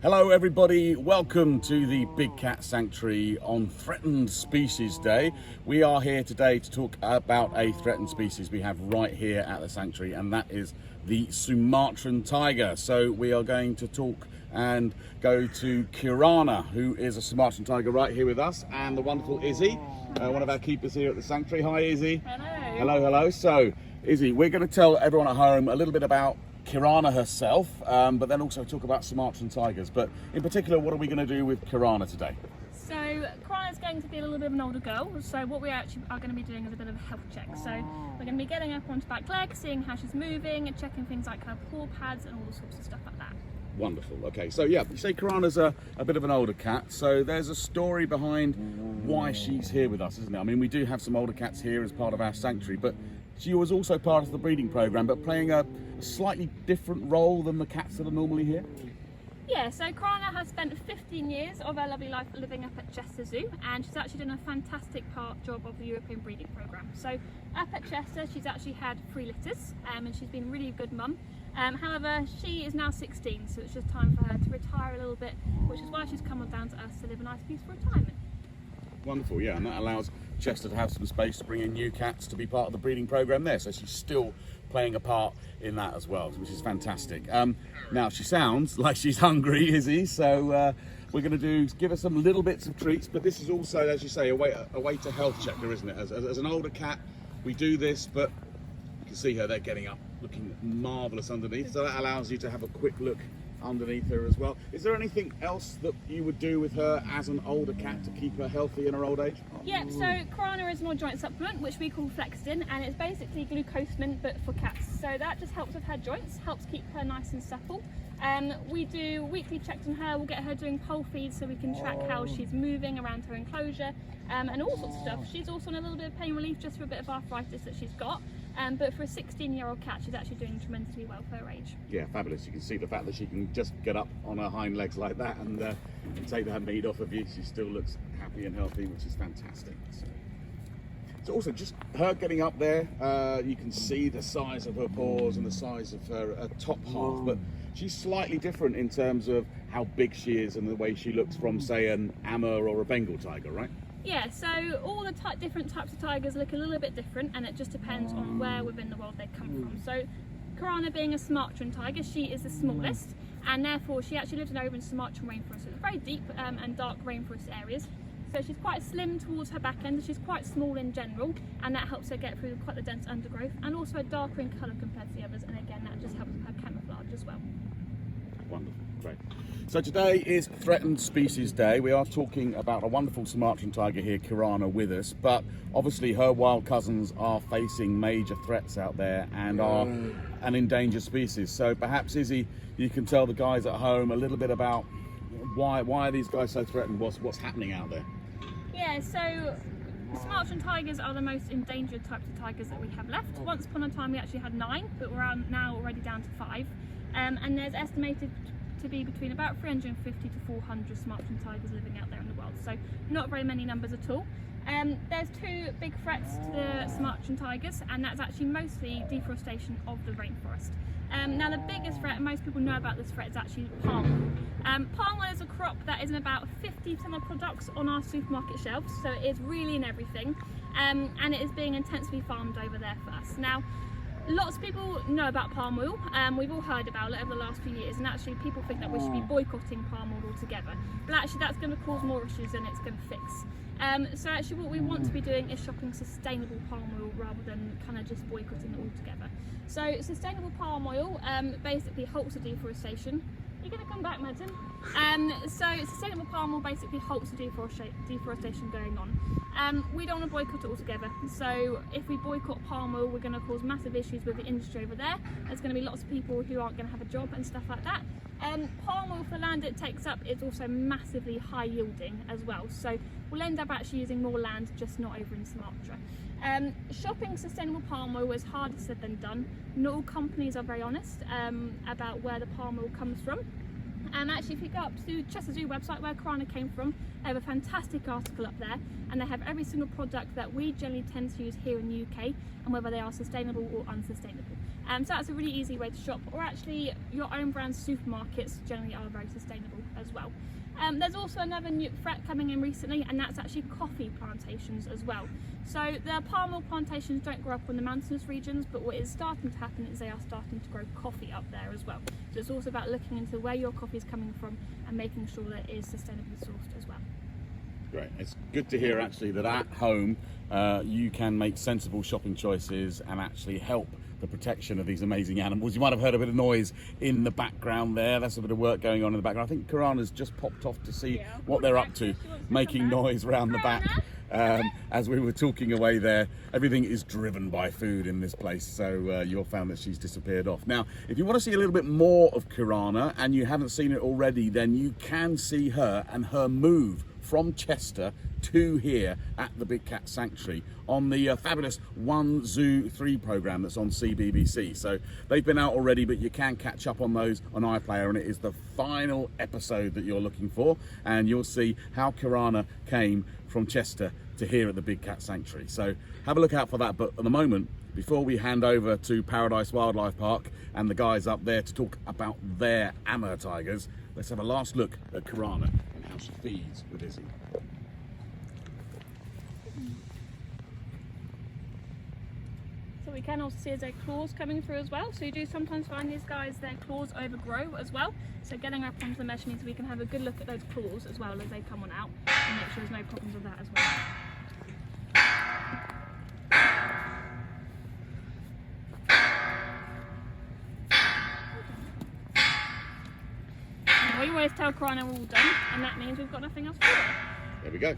Hello everybody, welcome to the Big Cat Sanctuary on Threatened Species Day. We are here today to talk about a threatened species we have right here at the sanctuary, and that is the Sumatran tiger. So we are going to talk and go to Kirana, who is a Sumatran tiger right here with us, and the wonderful Izzy, one of our keepers here at the sanctuary. Hi Izzy. Hello. Hello. So Izzy, we're going to tell everyone at home a little bit about Kirana herself, but then also talk about Sumatran tigers. But in particular, what are we going to do with Kirana today? So Kirana's going to be a little bit of an older girl, so what we actually are going to be doing is a bit of a health check. So we're going to be getting up onto back leg, seeing how she's moving, and checking things like her paw pads and all sorts of stuff like that. Wonderful. Okay, so yeah, you say Kirana's a bit of an older cat, so there's a story behind why she's here with us, isn't there? I mean, we do have some older cats here as part of our sanctuary, but she was also part of the breeding program, but playing a slightly different role than the cats that are normally here. Yeah, so Kirana has spent 15 years of her lovely life living up at Chester Zoo, and she's actually done a fantastic job of the European breeding program. So up at Chester, she's actually had 3 litters, and she's been a really good mum. However, she is now 16, so it's just time for her to retire a little bit, which is why she's come on down to us to live a nice, peaceful retirement. Wonderful, yeah, and that allows Chester to have some space to bring in new cats to be part of the breeding program there, so she's still playing a part in that as well, which is fantastic. Now she sounds like she's hungry, Izzy, so we're going to give her some little bits of treats, but this is also, as you say, a way to health check her, isn't it? As an older cat, we do this, but you can see her there getting up, looking marvellous underneath, so that allows you to have a quick look underneath her as well. Is there anything else that you would do with her as an older cat to keep her healthy in her old age? Yep, so Kirana is an all joint supplement, which we call Flexidin, and it's basically glucosamine but for cats. So that just helps with her joints, helps keep her nice and supple. We do weekly checks on her. We'll get her doing pole feeds so we can track how she's moving around her enclosure, and all sorts of stuff. She's also on a little bit of pain relief just for a bit of arthritis that she's got. But for a 16-year-old cat, she's actually doing tremendously well for her age. Yeah, fabulous. You can see the fact that she can just get up on her hind legs like that and take that meat off of you. She still looks happy and healthy, which is fantastic. So also just her getting up there, you can see the size of her paws and the size of her top half, but she's slightly different in terms of how big she is and the way she looks from, say, an Amur or a Bengal tiger, right? Yeah, so all the different types of tigers look a little bit different, and it just depends on where within the world they come from. So Kirana, being a Sumatran tiger, she is the smallest, and therefore she actually lives over in Sumatran rainforest, so it's very deep and dark rainforest areas. So she's quite slim towards her back end, she's quite small in general, and that helps her get through quite the dense undergrowth, and also darker in colour compared to the others, and again that just helps with her camouflage as well. Wonderful, great. So today is Threatened Species Day. We are talking about a wonderful Sumatran tiger here, Kirana, with us, but obviously her wild cousins are facing major threats out there and are an endangered species. So perhaps, Izzy, you can tell the guys at home a little bit about why are these guys so threatened, what's happening out there? Yeah, so Sumatran tigers are the most endangered types of tigers that we have left. Once upon a time we actually had 9, but we're now already down to 5. And there's estimated to be between about 350 to 400 Sumatran tigers living out there in the world, so not very many numbers at all. There's 2 big threats to the Sumatran tigers, and that's actually mostly deforestation of the rainforest. Now the biggest threat, and most people know about this threat, is actually palm oil. Palm oil is a crop that is in about 50% of products on our supermarket shelves, so it is really in everything, and it is being intensively farmed over there for us. Now, lots of people know about palm oil, we've all heard about it over the last few years, and actually people think that we should be boycotting palm oil altogether, but actually that's going to cause more issues than it's going to fix. So actually what we want to be doing is shopping sustainable palm oil rather than kind of just boycotting it altogether. So sustainable palm oil basically halts the deforestation. You're going to come back, madam. So sustainable palm oil basically halts the deforestation going on. We don't want to boycott it altogether. So if we boycott palm oil, we're going to cause massive issues with the industry over there. There's going to be lots of people who aren't going to have a job and stuff like that. Palm oil, for the land it takes up, is also massively high yielding as well. So we'll end up actually using more land, just not over in Sumatra. Shopping sustainable palm oil is harder said than done. Not all companies are very honest about where the palm oil comes from. Actually, if you go up to Chester Zoo website, where Kirana came from, they have a fantastic article up there, and they have every single product that we generally tend to use here in the UK, and whether they are sustainable or unsustainable. So that's a really easy way to shop, or actually your own brand supermarkets generally are very sustainable as well. There's also another new threat coming in recently, and that's actually coffee plantations as well. So the palm oil plantations don't grow up in the mountainous regions, but what is starting to happen is they are starting to grow coffee up there as well. So it's also about looking into where your coffee is coming from and making sure that it is sustainably sourced as well. Great. It's good to hear actually that at home you can make sensible shopping choices and actually help the protection of these amazing animals. You might have heard a bit of noise in the background there. That's a bit of work going on in the background. I think Kirana's just popped off to see what they're up to, making noise around the back. As we were talking away there, everything is driven by food in this place, so you'll find that she's disappeared off. Now, if you want to see a little bit more of Kirana and you haven't seen it already, then you can see her and her move from Chester to here at the Big Cat Sanctuary on the fabulous One Zoo 3 programme that's on CBBC. So they've been out already, but you can catch up on those on iPlayer, and it is the final episode that you're looking for, and you'll see how Kirana came from Chester to here at the Big Cat Sanctuary. So have a look out for that. But at the moment, before we hand over to Paradise Wildlife Park and the guys up there to talk about their Amur tigers, let's have a last look at Kirana and how she feeds with Izzy. So we can also see their claws coming through as well. So you do sometimes find these guys, their claws overgrow as well. So getting up onto the mesh means we can have a good look at those claws as well as they come on out and make sure there's no problems with that as well. We always tell Kirana we're all done, and that means we've got nothing else to do. There we go.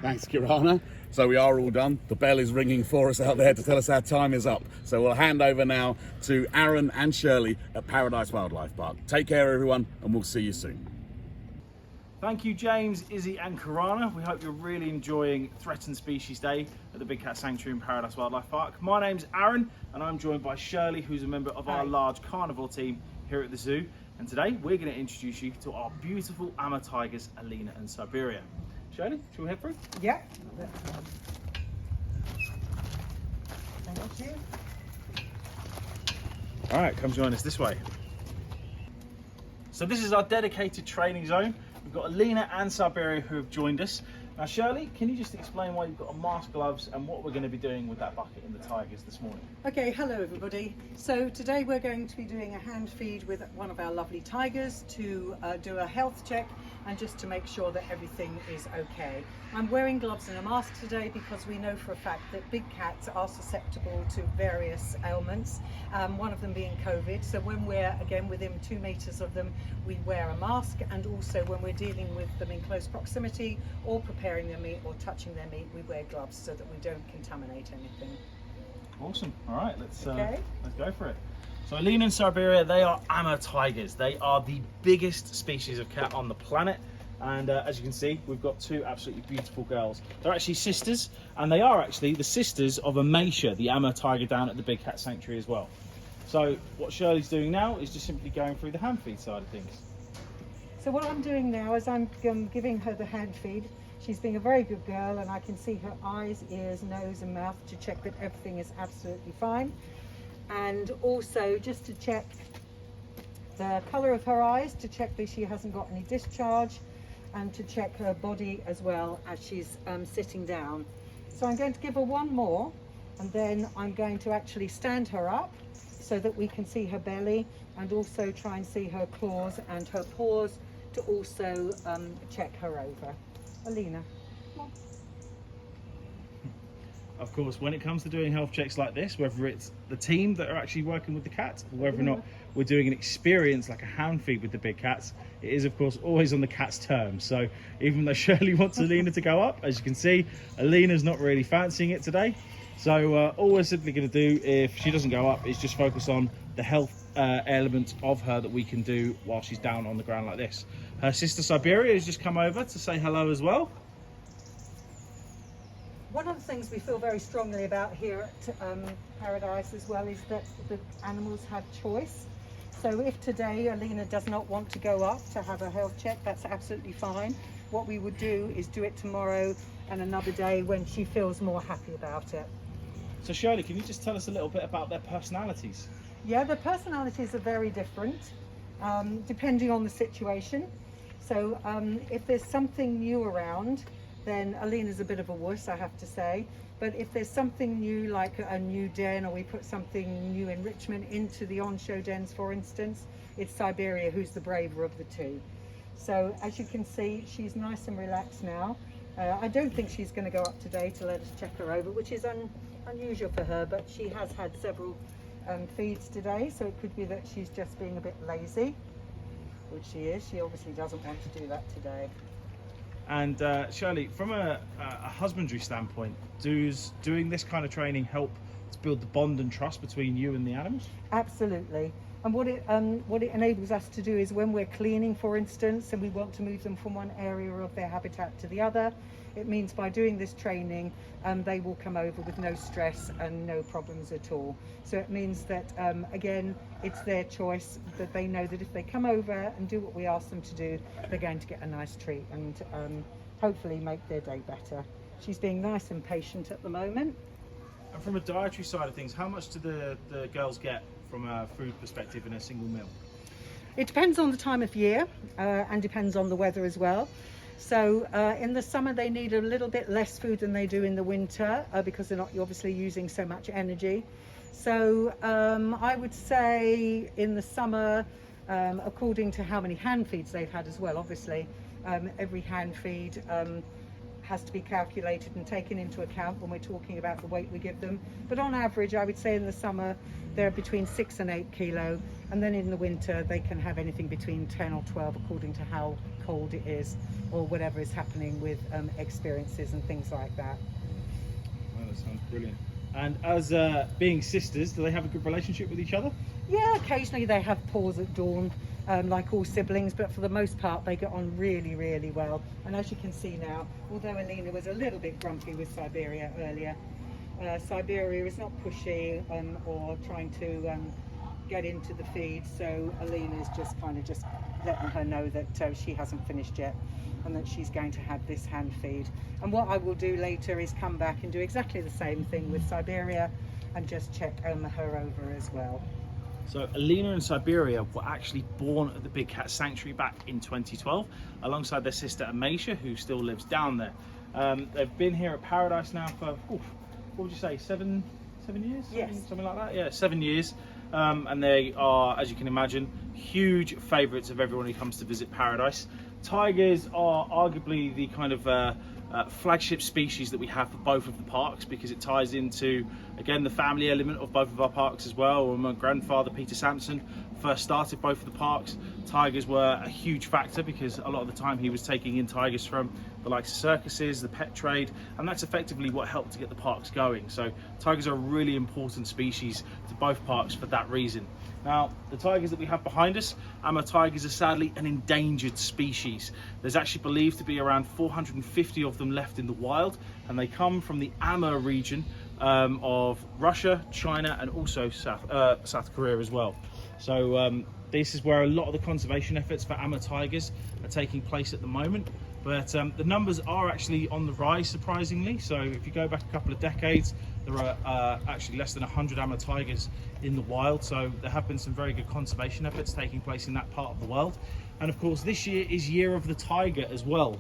Thanks, Kirana. So we are all done. The bell is ringing for us out there to tell us our time is up. So we'll hand over now to Aaron and Shirley at Paradise Wildlife Park. Take care, everyone, and we'll see you soon. Thank you, James, Izzy and Kirana. We hope you're really enjoying Threatened Species Day at the Big Cat Sanctuary in Paradise Wildlife Park. My name's Aaron, and I'm joined by Shirley, who's a member of our large carnivore team here at the zoo. And today we're going to introduce you to our beautiful Amur tigers, Alina and Siberia. Shirley, shall we head through? Yeah. Thank you. All right, come join us this way. So this is our dedicated training zone. We've got Alina and Siberia who have joined us. Now, Shirley, can you just explain why you've got a mask, gloves, and what we're going to be doing with that bucket and the tigers this morning? Okay, hello everybody. So today we're going to be doing a hand feed with one of our lovely tigers to do a health check and just to make sure that everything is okay. I'm wearing gloves and a mask today because we know for a fact that big cats are susceptible to various ailments, one of them being COVID. So when we're, again, within 2 meters of them, we wear a mask, and also when we're dealing with them in close proximity or preparing their meat or touching their meat, we wear gloves so that we don't contaminate anything. Awesome. All right, let's go for it. So Alina and Siberia, they are Amur tigers. They are the biggest species of cat on the planet. And as you can see, we've got 2 absolutely beautiful girls. They're actually sisters, and they are actually the sisters of Amasia, the Amur tiger down at the Big Cat Sanctuary as well. So what Shirley's doing now is just simply going through the hand feed side of things. So what I'm doing now is I'm giving her the hand feed. She's being a very good girl, and I can see her eyes, ears, nose and mouth to check that everything is absolutely fine. And also just to check the colour of her eyes, to check that she hasn't got any discharge, and to check her body as well as she's sitting down. So I'm going to give her one more, and then I'm going to actually stand her up so that we can see her belly, and also try and see her claws and her paws to also check her over. Alina. Of course, when it comes to doing health checks like this, whether it's the team that are actually working with the cat, or whether or not we're doing an experience like a hand feed with the big cats, it is of course always on the cat's terms. So even though Shirley wants Alina to go up, as you can see, Alina's not really fancying it today. So all we're simply going to do, if she doesn't go up, is just focus on the health element of her that we can do while she's down on the ground like this. Her sister Siberia has just come over to say hello as well. One of the things we feel very strongly about here at Paradise as well is that the animals have choice. So if today Alina does not want to go up to have a health check, that's absolutely fine. What we would do is do it tomorrow and another day when she feels more happy about it. So Shirley, can you just tell us a little bit about their personalities? Yeah, the personalities are very different, depending on the situation. So if there's something new around, then Alina's a bit of a wuss, I have to say. But if there's something new, like a new den, or we put something new enrichment into the on-show dens, for instance, it's Siberia who's the braver of the two. So as you can see, she's nice and relaxed now. I don't think she's going to go up today to let us check her over, which is unusual for her, but she has had several feeds today, so it could be that she's just being a bit lazy, which she is. She obviously doesn't want to do that today. And Shirley, from a husbandry standpoint, does doing this kind of training help to build the bond and trust between you and the animals? Absolutely. And what it enables us to do is when we're cleaning, for instance, and we want to move them from one area of their habitat to the other, it means by doing this training, they will come over with no stress and no problems at all. So it means that, again, it's their choice, that they know that if they come over and do what we ask them to do, they're going to get a nice treat and hopefully make their day better. She's being nice and patient at the moment. And from a dietary side of things, how much do the girls get from a food perspective in a single meal? It depends on the time of year and depends on the weather as well. So in the summer they need a little bit less food than they do in the winter because they're not obviously using so much energy. So I would say in the summer, according to how many hand feeds they've had as well, obviously every hand feed has to be calculated and taken into account when we're talking about the weight we give them. But on average, I would say in the summer they're between 6 and 8 kilo, and then in the winter they can have anything between 10 or 12 according to how cold it is or whatever is happening with experiences and things like that. Well, that sounds brilliant. And as being sisters, do they have a good relationship with each other? Yeah, occasionally they have pause at dawn, like all siblings, but for the most part they get on really, really well. And as you can see now, although Alina was a little bit grumpy with Siberia earlier, Siberia is not pushy or trying to get into the feed, so Alina is just kind of just letting her know that she hasn't finished yet and that she's going to have this hand feed. And what I will do later is come back and do exactly the same thing with Siberia and just check her over as well. So Alina and Siberia were actually born at the Big Cat Sanctuary back in 2012 alongside their sister Amasia, who still lives down there. They've been here at Paradise now for, what would you say, seven years? Yes. Something like that, yeah, 7 years. And they are, as you can imagine, huge favourites of everyone who comes to visit Paradise. Tigers are arguably the kind of flagship species that we have for both of the parks, because it ties into, again, the family element of both of our parks as well. When my grandfather Peter Sampson first started both of the parks, tigers were a huge factor because a lot of the time he was taking in tigers from the likes of circuses, the pet trade, and that's effectively what helped to get the parks going. So tigers are a really important species to both parks for that reason. Now, the tigers that we have behind us, Amur tigers, are sadly an endangered species. There's actually believed to be around 450 of them left in the wild, and they come from the Amur region of Russia, China, and also South Korea as well. So this is where a lot of the conservation efforts for Amur tigers are taking place at the moment. But the numbers are actually on the rise, surprisingly. So if you go back a couple of decades, there are actually less than 100 Amur tigers in the wild. So there have been some very good conservation efforts taking place in that part of the world. And of course, this year is Year of the Tiger as well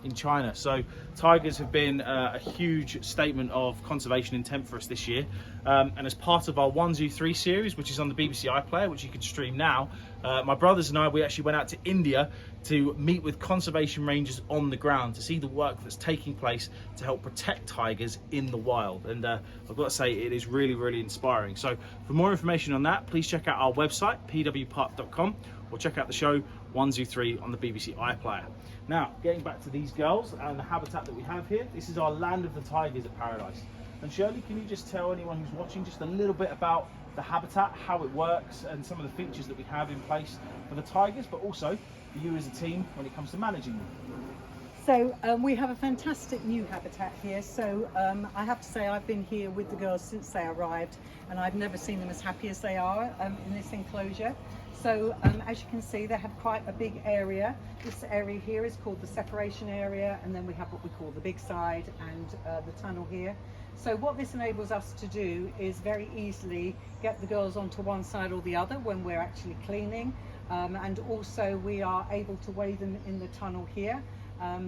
in China. So tigers have been a huge statement of conservation intent for us this year. And as part of our 1 Zoo 3 series, which is on the BBC iPlayer, which you can stream now, my brothers and I, we actually went out to India to meet with conservation rangers on the ground to see the work that's taking place to help protect tigers in the wild. And I've got to say, it is really, really inspiring. So for more information on that, please check out our website, pwpark.com, or check out the show 1 Zoo 3 on the BBC iPlayer. Now, getting back to these girls and the habitat that we have here, this is our Land of the Tigers at Paradise. And Shirley, can you just tell anyone who's watching just a little bit about the habitat, how it works, and some of the features that we have in place for the tigers, but also for you as a team when it comes to managing them? So we have a fantastic new habitat here. So I have to say I've been here with the girls since they arrived, and I've never seen them as happy as they are in this enclosure. So as you can see, they have quite a big area. This area here is called the separation area, and then we have what we call the big side and the tunnel here. So what this enables us to do is very easily get the girls onto one side or the other when we're actually cleaning, and also we are able to weigh them in the tunnel here.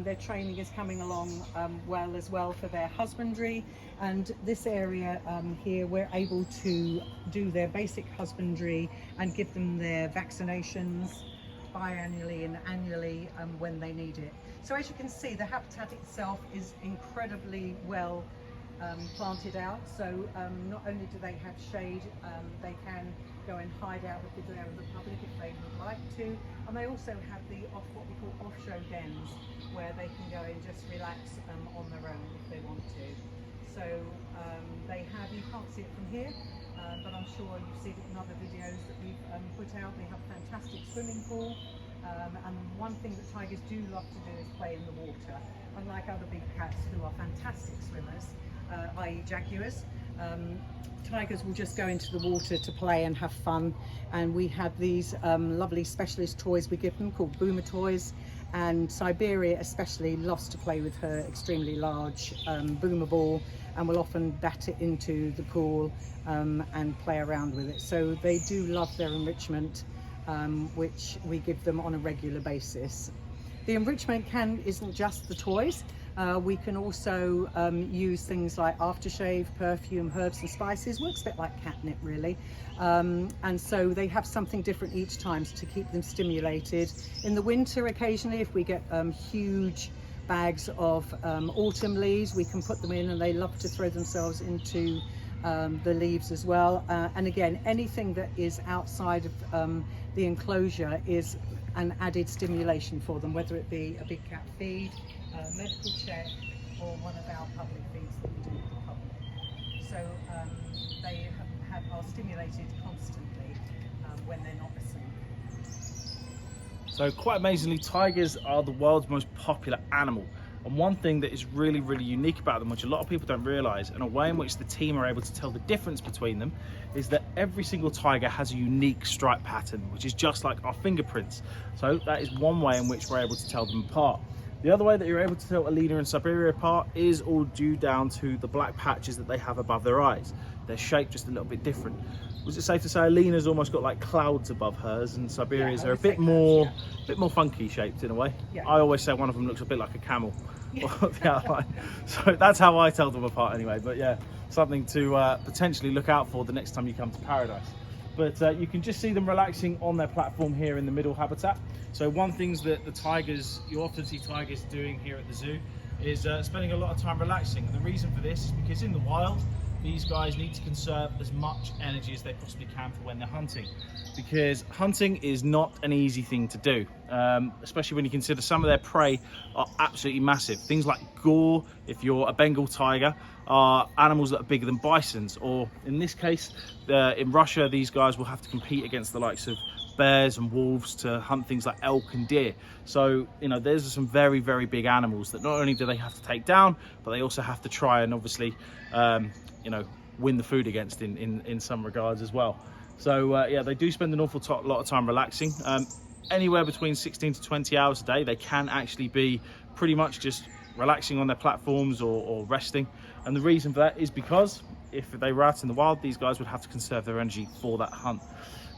Their training is coming along well as well for their husbandry, and this area here we're able to do their basic husbandry and give them their vaccinations biannually and annually when they need it. So as you can see, the habitat itself is incredibly well planted out, so not only do they have shade, they can go and hide out of the glare of the public if they would like to, and they also have the what we call off-show dens where they can go and just relax on their own if they want to. So they have, you can't see it from here, but I'm sure you've seen it in other videos that we've put out. They have a fantastic swimming pool, and one thing that tigers do love to do is play in the water, unlike other big cats who are fantastic swimmers, i.e. jaguars. Tigers will just go into the water to play and have fun, and we have these lovely specialist toys we give them called boomer toys, and Siberia especially loves to play with her extremely large boomer ball, and will often bat it into the pool and play around with it. So they do love their enrichment, which we give them on a regular basis. The enrichment isn't just the toys. We can also use things like aftershave, perfume, herbs and spices. Works a bit like catnip really. And so they have something different each time to keep them stimulated. In the winter, occasionally, if we get huge bags of autumn leaves, we can put them in, and they love to throw themselves into the leaves as well. And again, anything that is outside of the enclosure is an added stimulation for them, whether it be a big cat feed, medical check, or one of our public feeds that we do with the public. So they are stimulated constantly when they're not asleep. So quite amazingly, tigers are the world's most popular animal. And one thing that is really, really unique about them, which a lot of people don't realise, and a way in which the team are able to tell the difference between them, is that every single tiger has a unique stripe pattern, which is just like our fingerprints. So that is one way in which we're able to tell them apart. The other way that you're able to tell Alina and Siberia apart is all due down to the black patches that they have above their eyes. They're shaped just a little bit different. Was it safe to say Alina's almost got like clouds above hers, and Siberia's are a bit more funky shaped in a way? Yeah. I always say one of them looks a bit like a camel. The outline. So that's how I tell them apart anyway. But yeah, something to potentially look out for the next time you come to Paradise. But you can just see them relaxing on their platform here in the middle habitat. So one things that the tigers, you often see tigers doing here at the zoo, is spending a lot of time relaxing. And the reason for this is because in the wild, these guys need to conserve as much energy as they possibly can for when they're hunting, because hunting is not an easy thing to do, especially when you consider some of their prey are absolutely massive. Things like gaur, if you're a Bengal tiger, are animals that are bigger than bisons, or in this case, in Russia, these guys will have to compete against the likes of bears and wolves to hunt things like elk and deer. So, you know, there's some very, very big animals that not only do they have to take down, but they also have to try and obviously, you know, win the food against in some regards as well. So yeah, they do spend an awful lot of time relaxing. Anywhere between 16 to 20 hours a day, they can actually be pretty much just relaxing on their platforms or resting. And the reason for that is because if they were out in the wild, these guys would have to conserve their energy for that hunt.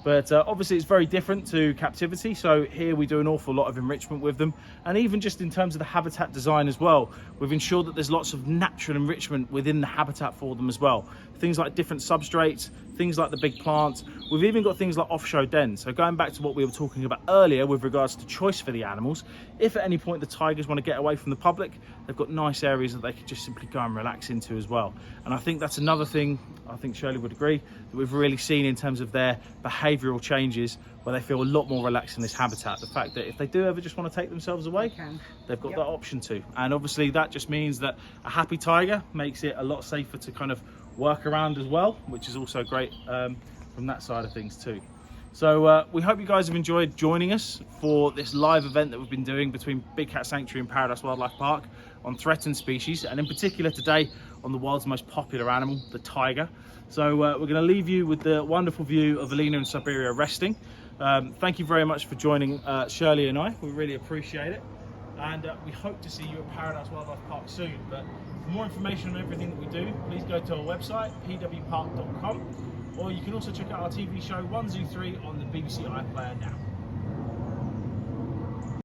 But obviously it's very different to captivity. So here we do an awful lot of enrichment with them. And even just in terms of the habitat design as well, we've ensured that there's lots of natural enrichment within the habitat for them as well. Things like different substrates, things like the big plants. We've even got things like off-show dens. So going back to what we were talking about earlier with regards to choice for the animals, if at any point the tigers want to get away from the public, they've got nice areas that they can just simply go and relax into as well. And I think that's another thing, I think Shirley would agree, that we've really seen in terms of their behavioural changes, where they feel a lot more relaxed in this habitat. The fact that if they do ever just want to take themselves away, they've got that option to. And obviously that just means that a happy tiger makes it a lot safer to kind of work around as well, which is also great from that side of things too. So we hope you guys have enjoyed joining us for this live event that we've been doing between Big Cat Sanctuary and Paradise Wildlife Park on threatened species, and in particular today on the world's most popular animal, the tiger. So we're going to leave you with the wonderful view of Alina and Siberia resting. Thank you very much for joining Shirley and I. We really appreciate it. and we hope to see you at Paradise Wildlife Park soon. But for more information on everything that we do, please go to our website, pwpark.com, or you can also check out our TV show 1 Zoo 3 on the BBC iPlayer now.